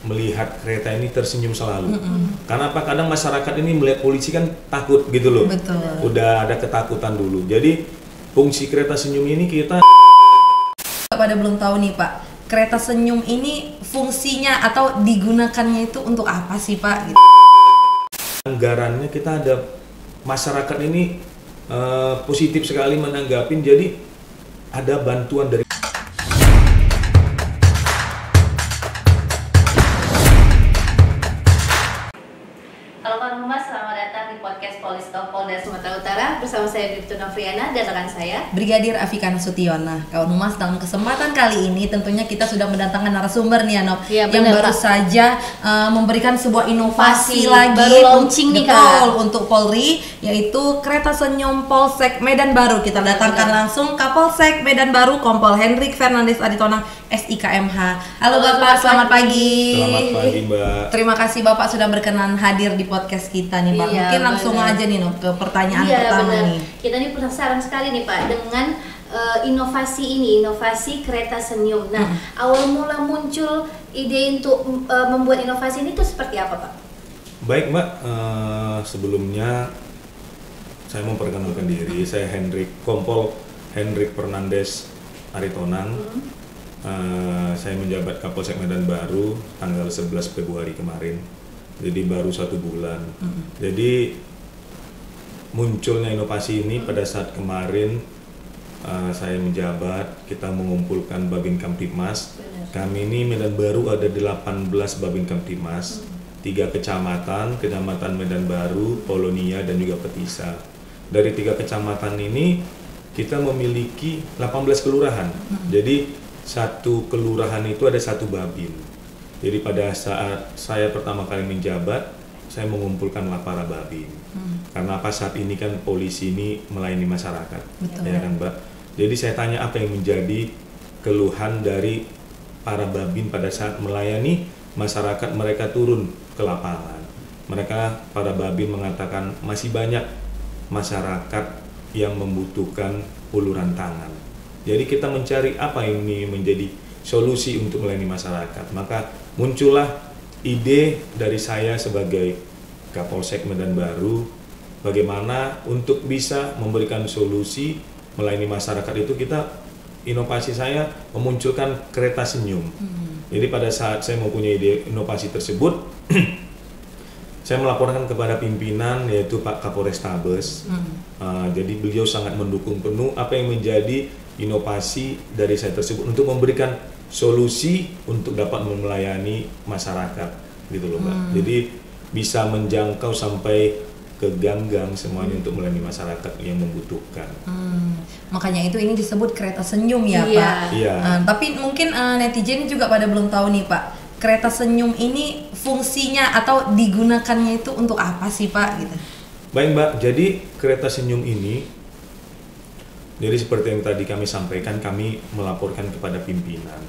melihat kereta ini tersenyum selalu. Karena apa? Kadang masyarakat ini melihat polisi kan takut gitu loh. Betul. Udah ada ketakutan dulu. Jadi fungsi kereta senyum ini kita pada belum tahu nih Pak, kereta senyum ini fungsinya atau digunakannya itu untuk apa sih Pak? Gitu. Anggarannya kita ada masyarakat ini positif sekali menanggapin, jadi ada bantuan dari Polda Sumatera Utara bersama saya Bribtu Novriana dan rekan saya Brigadir Afikana Sutiona. Kawan Humas, dalam kesempatan kali ini tentunya kita sudah mendatangkan narasumber nih Anop, ya, yang bener, baru Pak. saja memberikan sebuah inovasi Baru lagi launching nih, Kak. untuk Polri, yaitu kereta senyum Polsek Medan Baru. Kita datangkan langsung Kapolsek Medan Baru Kompol Hendrik Fernandes Aritonang SIKMH. Halo Bapak, selamat pagi. Selamat pagi Mbak. Terima kasih Bapak sudah berkenan hadir di podcast kita nih Pak. Iya, Mungkin langsung bener. aja nih Nop, ke pertanyaan pertama benar. nih. Kita ini penasaran sekali nih Pak dengan inovasi kereta senyum. Nah, awal mula muncul ide untuk membuat inovasi ini tuh seperti apa Pak? Baik Mbak, sebelumnya saya mau perkenalkan diri. Saya Kompol Hendrik Fernandes Aritonang. Saya menjabat Kapolsek Medan Baru tanggal 11 Februari kemarin. Jadi baru 1 bulan. Jadi munculnya inovasi ini pada saat kemarin saya menjabat, kita mengumpulkan Babin Kamtibmas. Kami ini Medan Baru ada 18 Babin Kamtibmas, 3 kecamatan Medan Baru, Polonia dan juga Petisa. Dari 3 kecamatan ini kita memiliki 18 kelurahan. Jadi satu kelurahan itu ada 1 babin. Jadi pada saat saya pertama kali menjabat, saya mengumpulkanlah para babin. Karena apa, saat ini kan polisi ini melayani masyarakat. Betul. Ya kan Mbak? Jadi saya tanya apa yang menjadi keluhan dari para babin pada saat melayani masyarakat, mereka turun ke lapangan. Mereka, para babin mengatakan masih banyak masyarakat yang membutuhkan uluran tangan. Jadi kita mencari apa ini menjadi solusi untuk melayani masyarakat. Maka muncullah ide dari saya sebagai Kapolsek Medan Baru, bagaimana untuk bisa memberikan solusi melayani masyarakat itu. Kita, inovasi saya memunculkan kereta senyum. Jadi pada saat saya mempunyai ide inovasi tersebut, saya melaporkan kepada pimpinan yaitu Pak Kapolrestabes. Jadi beliau sangat mendukung penuh apa yang menjadi inovasi dari saya tersebut untuk memberikan solusi untuk dapat melayani masyarakat gitu loh Mbak. Jadi bisa menjangkau sampai ke gang-gang semuanya untuk melayani masyarakat yang membutuhkan. Makanya itu ini disebut kereta senyum ya Iya. Pak. Iya. Tapi mungkin netizen juga pada belum tahu nih Pak, kereta senyum ini fungsinya atau digunakannya itu untuk apa sih Pak? Gitu. Baik Mbak, jadi kereta senyum ini, jadi seperti yang tadi kami sampaikan, kami melaporkan kepada pimpinan.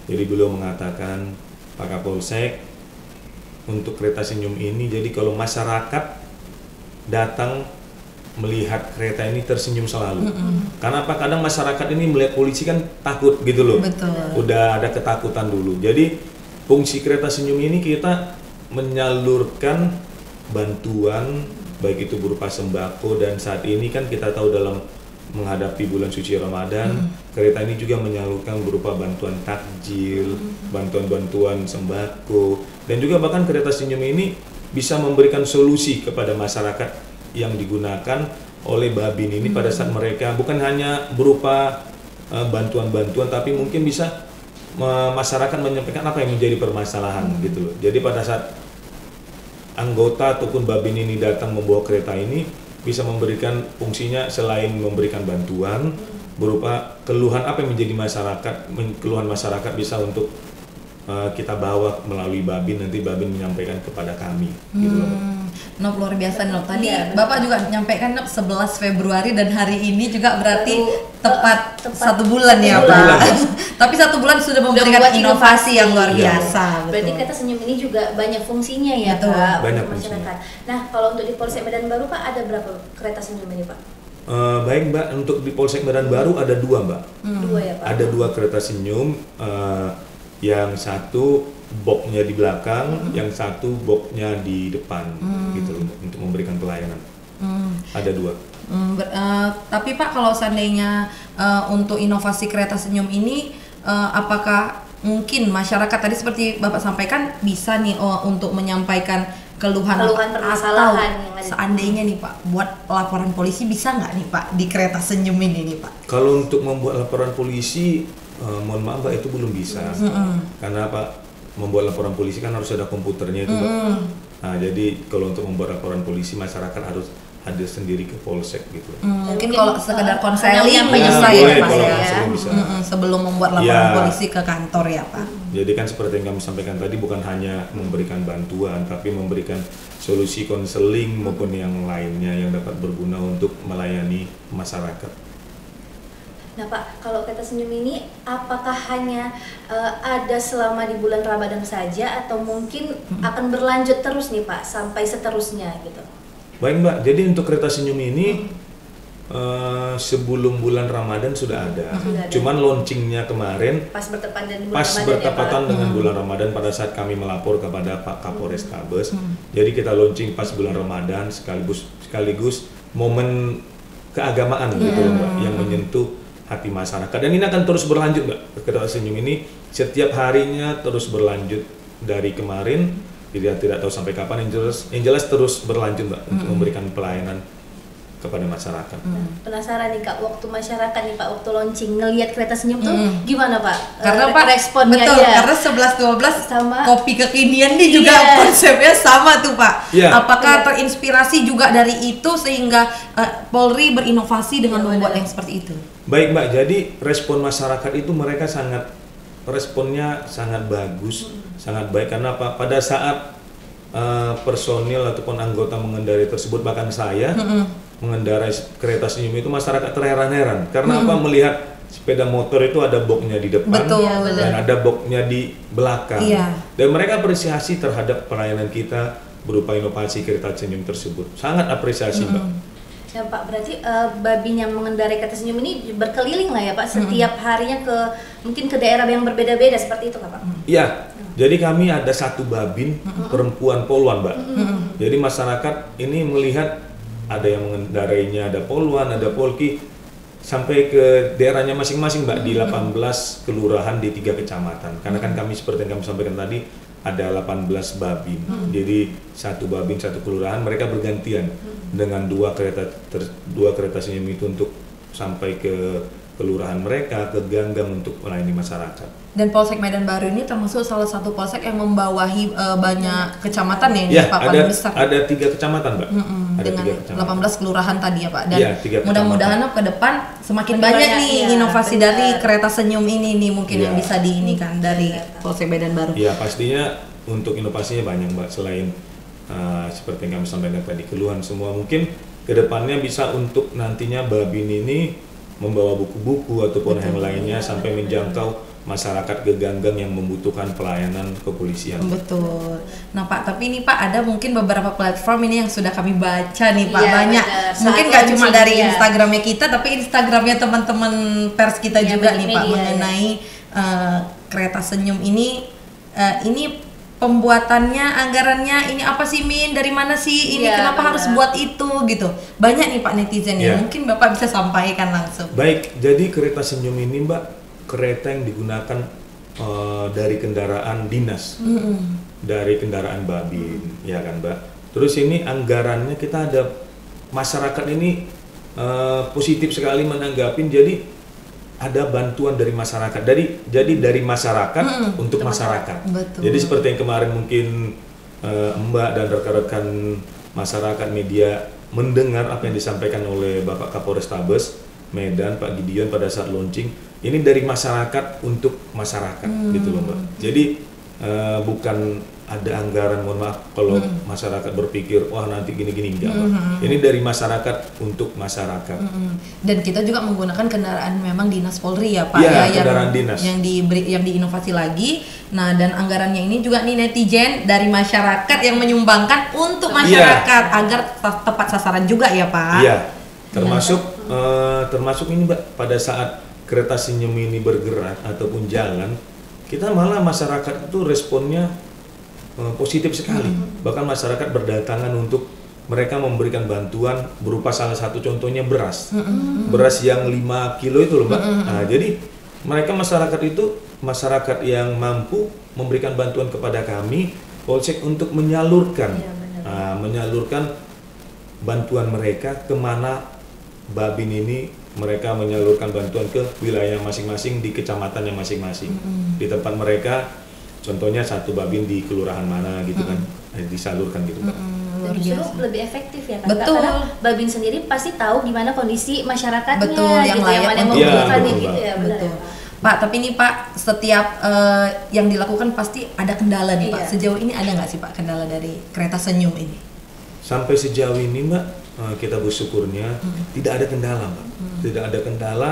Jadi beliau mengatakan, Pak Kapolsek, untuk kereta senyum ini, jadi kalau masyarakat datang melihat kereta ini tersenyum selalu. Karena apa? Kadang masyarakat ini melihat polisi kan takut gitu loh. Betul. Udah ada ketakutan dulu. Jadi fungsi kereta senyum ini kita menyalurkan bantuan, baik itu berupa sembako, dan saat ini kan kita tahu dalam menghadapi bulan suci Ramadan, kereta ini juga menyalurkan berupa bantuan takjil, bantuan-bantuan sembako, dan juga bahkan kereta senyum ini bisa memberikan solusi kepada masyarakat yang digunakan oleh babin ini pada saat mereka bukan hanya berupa bantuan-bantuan, tapi mungkin bisa masyarakat menyampaikan apa yang menjadi permasalahan gitu loh. Jadi pada saat anggota ataupun babin ini datang membawa kereta ini, bisa memberikan fungsinya selain memberikan bantuan berupa keluhan apa yang menjadi masyarakat, keluhan masyarakat bisa untuk kita bawa melalui babin, nanti babin menyampaikan kepada kami gitu loh. Nop, luar biasa Nop. Tadi Iya, Bapak juga menyampaikan Nop 11 Februari dan hari ini juga berarti tepat tepat 1 bulan ya Satu Pak. bulan. Tapi 1 bulan sudah memberikan membuat inovasi yang luar Iya. biasa. Berarti Betul. kereta senyum ini juga banyak fungsinya ya Betul. Pak Banyak untuk fungsinya. masyarakat. Nah, kalau untuk di Polsek Medan Baru Pak ada berapa kereta senyum ini Pak? Baik Mbak, untuk di Polsek Medan Baru ada 2 Mbak. 2 ya Pak? Ada 2 kereta senyum, yang satu boxnya di belakang, yang satu boxnya di depan, gitu loh, untuk memberikan pelayanan. Ada 2. Tapi Pak, kalau seandainya untuk inovasi kereta senyum ini, apakah mungkin masyarakat tadi seperti Bapak sampaikan bisa nih untuk menyampaikan keluhan permasalahan yang atau ada. seandainya nih Pak buat laporan polisi, bisa nggak nih Pak di kereta senyum ini nih Pak? Kalau untuk membuat laporan polisi, mohon maaf Mbak, itu belum bisa. Karena Pak, membuat laporan polisi kan harus ada komputernya itu Mbak. Nah, jadi kalau untuk membuat laporan polisi, masyarakat harus hadir sendiri ke polsek gitu. Mungkin kalau sekedar konseling yang bisa boleh, ya Pak kalau ya. konseling bisa. Sebelum membuat laporan polisi ke kantor ya Pak. Jadi kan seperti yang kami sampaikan tadi, bukan hanya memberikan bantuan, tapi memberikan solusi konseling maupun yang lainnya yang dapat berguna untuk melayani masyarakat. Nah Pak, kalau kereta senyum ini apakah hanya ada selama di bulan Ramadan saja atau mungkin akan berlanjut terus nih Pak sampai seterusnya gitu? Baik Mbak, jadi untuk kereta senyum ini sebelum bulan Ramadan sudah ada. Cuman launchingnya kemarin Pas bertepatan dengan bulan pas Ramadan bertepatan ya Pak? dengan bulan Ramadan pada saat kami melapor kepada Pak Kapolres Tabes. Jadi kita launching pas bulan Ramadan sekaligus momen keagamaan gitu loh Mbak, yang menyentuh hati masyarakat. Dan ini akan terus berlanjut Mbak. Kereta senyum ini setiap harinya terus berlanjut dari kemarin. Tidak tahu sampai kapan, yang jelas terus berlanjut Mbak untuk memberikan pelayanan kepada masyarakat. Penasaran nih Kak, waktu masyarakat nih Pak, waktu launching ngelihat kereta senyum tuh gimana Pak? Karena Pak responnya betul, ya. karena 11-12 Sama. kopi kekinian nih juga konsepnya sama tuh Pak. Apakah terinspirasi juga dari itu sehingga Polri berinovasi dengan membuat yang seperti itu? Baik Mbak, jadi respon masyarakat itu mereka responnya sangat bagus, sangat baik. Karena apa? Pada saat personil ataupun anggota mengendarai tersebut, bahkan saya mengendarai kereta senyum itu, masyarakat terheran-heran. Karena apa? Melihat sepeda motor itu ada boxnya di depan dan ada boxnya di belakang. Dan mereka apresiasi terhadap pelayanan kita berupa inovasi kereta senyum tersebut. Sangat apresiasi Mbak. Ya Pak, berarti Babin yang mengendarai kereta senyum ini berkeliling lah ya Pak, setiap harinya mungkin ke daerah yang berbeda-beda seperti itu Pak? Iya, jadi kami ada satu babin perempuan Poluan Mbak. Jadi masyarakat ini melihat ada yang mengendarainya, ada Poluan, ada Polki, sampai ke daerahnya masing-masing Mbak, di 18 kelurahan di 3 kecamatan. Karena kan kami seperti yang kami sampaikan tadi, ada 18 babin. Jadi satu babin, satu kelurahan, mereka bergantian dengan dua kereta senyum itu untuk sampai ke kelurahan mereka, ke ganggang untuk melayani masyarakat. Dan Polsek Medan Baru ini termasuk salah satu polsek yang membawahi banyak kecamatan ya ini Pak, ada, paling besar. ada 3 kecamatan Mbak. Ada Dengan 3 kecamatan. 18 kelurahan tadi ya Pak. Dan 3 mudah-mudahan ke depan semakin banyak nih inovasi dari kereta senyum ini nih mungkin yang bisa diinikan dari Polsek Medan Baru. Iya, pastinya untuk inovasinya banyak Mbak, selain seperti yang kami sampaikan tadi, keluhan semua, mungkin kedepannya bisa untuk nantinya Babin ini membawa buku-buku ataupun yang lainnya sampai menjangkau masyarakat ke ganggang yang membutuhkan pelayanan kepolisian. Betul. Nah Pak, tapi ini Pak ada mungkin beberapa platform ini yang sudah kami baca nih Pak, banyak. Mungkin nggak cuma dari Instagramnya kita, tapi Instagramnya teman-teman pers kita juga nih Pak, mengenai kereta senyum ini. Ini pembuatannya, anggarannya ini apa sih Min? Dari mana sih? Ini kenapa harus buat itu gitu? Banyak nih Pak netizen ya. Mungkin Bapak bisa sampaikan langsung. Baik, jadi kereta senyum ini Mbak, kereta yang digunakan dari kendaraan dinas, dari kendaraan Babin, ya kan Mbak. Terus ini anggarannya kita ada, masyarakat ini positif sekali menanggapin, jadi ada bantuan dari masyarakat, jadi dari masyarakat untuk masyarakat. Betul. Jadi seperti yang kemarin mungkin Mbak dan rekan-rekan masyarakat media mendengar apa yang disampaikan oleh Bapak Kapolres Tabes Medan, Pak Gideon pada saat launching, ini dari masyarakat untuk masyarakat gitu loh Mbak. Jadi bukan ada anggaran, mohon maaf kalau masyarakat berpikir wah nanti gini-gini, enggak. Ini dari masyarakat untuk masyarakat. Dan kita juga menggunakan kendaraan memang dinas Polri ya Pak, kendaraan dinas yang diinovasi lagi. Nah, dan anggarannya ini juga nih netizen dari masyarakat yang menyumbangkan untuk masyarakat agar tepat sasaran juga ya Pak. Iya, termasuk ini Mbak, pada saat kereta senyum ini bergerak ataupun jalan, kita malah masyarakat itu responnya positif sekali. Bahkan masyarakat berdatangan untuk mereka memberikan bantuan berupa salah satu contohnya beras. Beras yang 5 kilo itu loh Mbak. Nah, jadi mereka masyarakat itu masyarakat yang mampu memberikan bantuan kepada kami Polsek untuk menyalurkan menyalurkan bantuan mereka kemana Babin ini. Mereka menyalurkan bantuan ke wilayah masing-masing di kecamatannya masing-masing. Di tempat mereka, contohnya satu Babin di kelurahan mana gitu kan, disalurkan gitu Mbak. Justru lebih efektif ya kan? Betul. Karena Babin sendiri pasti tahu gimana kondisi masyarakatnya, betul, yang gitu, layak yang untuk membutuhkan betul, gitu ya, benar. Betul. Pak, tapi ini Pak, setiap yang dilakukan pasti ada kendala nih Pak. Sejauh ini ada nggak sih Pak kendala dari Kereta Senyum ini? Sampai sejauh ini Mbak, kita bersyukurnya tidak ada kendala Mbak. Tidak ada kendala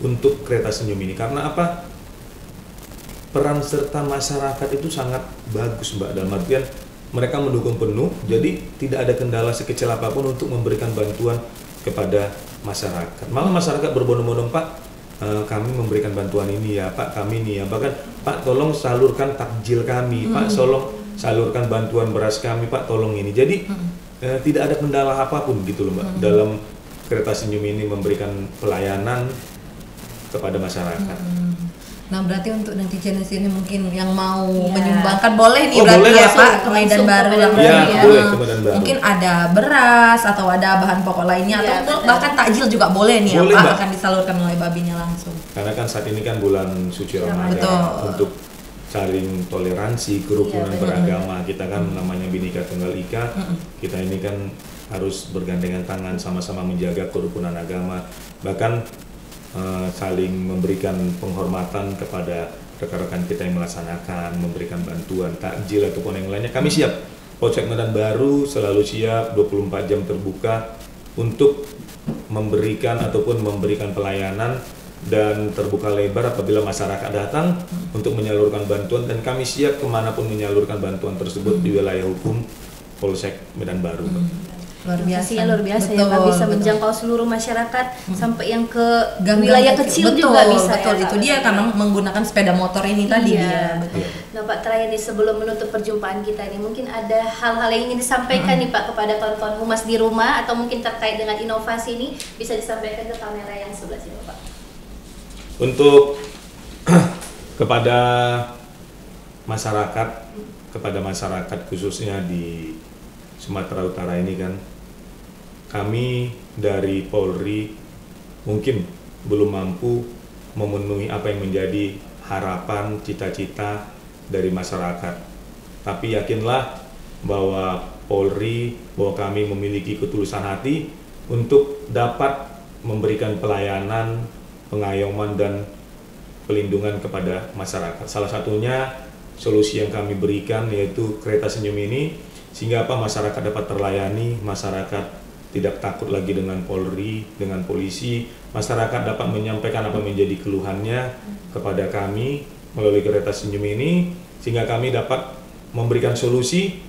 untuk Kereta Senyum ini. Karena apa? Peran serta masyarakat itu sangat bagus Mbak. Dalam artian mereka mendukung penuh, jadi tidak ada kendala sekecil apapun untuk memberikan bantuan kepada masyarakat. Malah masyarakat berbondong-bondong, Pak, kami memberikan bantuan ini ya Pak, kami ini ya. Bahkan Pak tolong salurkan takjil kami, Pak tolong salurkan bantuan beras kami, Pak tolong ini. Jadi tidak ada kendala apapun gitu loh Mbak, dalam Kereta Senyum ini memberikan pelayanan kepada masyarakat. Nah berarti untuk nanti jenis ini mungkin yang mau menyumbangkan boleh nih berarti boleh ya lah. Pak ke Medan Baru Ya, boleh ke Medan Baru. Mungkin ada beras atau ada bahan pokok lainnya atau bahkan takjil juga boleh nih boleh, ya Pak, Mbak. akan disalurkan oleh Babinnya langsung. Karena kan saat ini kan bulan suci Ramadan, Betul. untuk saling toleransi, kerukunan beragama. Kita kan namanya Bhinneka Tunggal Ika, kita ini kan harus bergandengan tangan sama-sama menjaga kerukunan agama. Bahkan saling memberikan penghormatan kepada rekan-rekan kita yang melaksanakan, memberikan bantuan takjil ataupun yang lainnya. Kami siap, Polsek Medan Baru selalu siap, 24 jam terbuka untuk memberikan ataupun memberikan pelayanan dan terbuka lebar apabila masyarakat datang untuk menyalurkan bantuan, dan kami siap kemanapun menyalurkan bantuan tersebut di wilayah hukum Polsek Medan Baru. Luar biasa. Luar biasa ya Pak, bisa menjangkau seluruh masyarakat sampai yang ke Gang-gang wilayah kecil juga bisa betul, ya, itu Pak. dia karena menggunakan sepeda motor ini tadi dia. Betul. Nah Pak, terakhir nih sebelum menutup perjumpaan kita nih, mungkin ada hal-hal yang ingin disampaikan nih Pak kepada kawan-kawan humas di rumah atau mungkin terkait dengan inovasi ini, bisa disampaikan ke kamera yang sebelah sini Pak. Untuk kepada masyarakat khususnya di Sumatera Utara ini kan, kami dari Polri mungkin belum mampu memenuhi apa yang menjadi harapan, cita-cita dari masyarakat. Tapi yakinlah bahwa Polri, bahwa kami memiliki ketulusan hati untuk dapat memberikan pelayanan, pengayoman dan pelindungan kepada masyarakat. Salah satunya solusi yang kami berikan yaitu Kereta Senyum ini, sehingga masyarakat dapat terlayani, masyarakat tidak takut lagi dengan Polri, dengan polisi, masyarakat dapat menyampaikan apa menjadi keluhannya kepada kami melalui Kereta Senyum ini, sehingga kami dapat memberikan solusi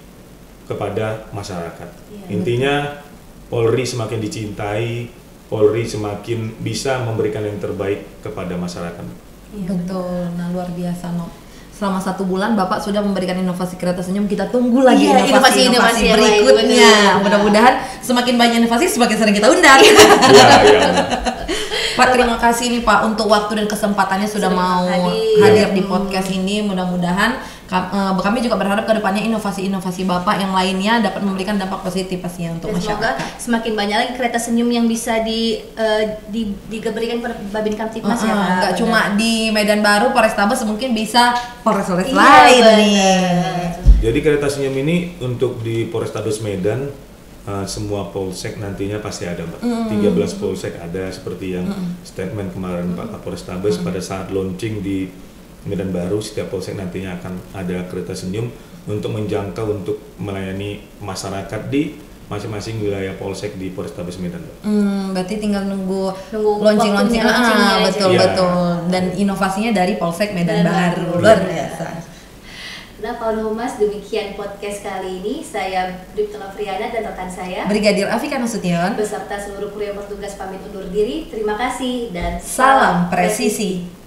kepada masyarakat. Intinya Polri semakin dicintai, Polri semakin bisa memberikan yang terbaik kepada masyarakat. Betul, nah luar biasa Selama 1 bulan Bapak sudah memberikan inovasi Kereta Senyum, kita tunggu lagi inovasi berikutnya. Mudah-mudahan semakin banyak inovasi semakin sering kita undang. Pak, terima kasih nih Pak untuk waktu dan kesempatannya sudah mau hadir di podcast ini. Mudah-mudahan kami juga berharap ke depannya inovasi-inovasi Bapak yang lainnya dapat memberikan dampak positif pastinya untuk masyarakat. Semoga semakin banyak lagi Kereta Senyum yang bisa diberikan kepada Babin Kamtibmas ya Pak. Enggak cuma di Medan Baru, Polrestabes mungkin bisa Polres-Polres lain nih. Jadi Kereta Senyum ini untuk di Polrestabes Medan, semua polsek nantinya pasti ada Mbak. 13 polsek ada, seperti yang statement kemarin Pak Kapolrestabes pada saat launching di Medan Baru, setiap polsek nantinya akan ada Kereta Senyum untuk menjangkau, untuk melayani masyarakat di masing-masing wilayah polsek di Polrestabes Medan. Berarti tinggal nunggu launching-launching. Betul. Dan inovasinya dari Polsek Medan Baru. Luar biasa. Nah, kawan humas, demikian podcast kali ini. Saya Bribtu Novriana dan rekan saya Brigadir Afika Nasution beserta seluruh kru yang bertugas pamit undur diri. Terima kasih dan salam presisi.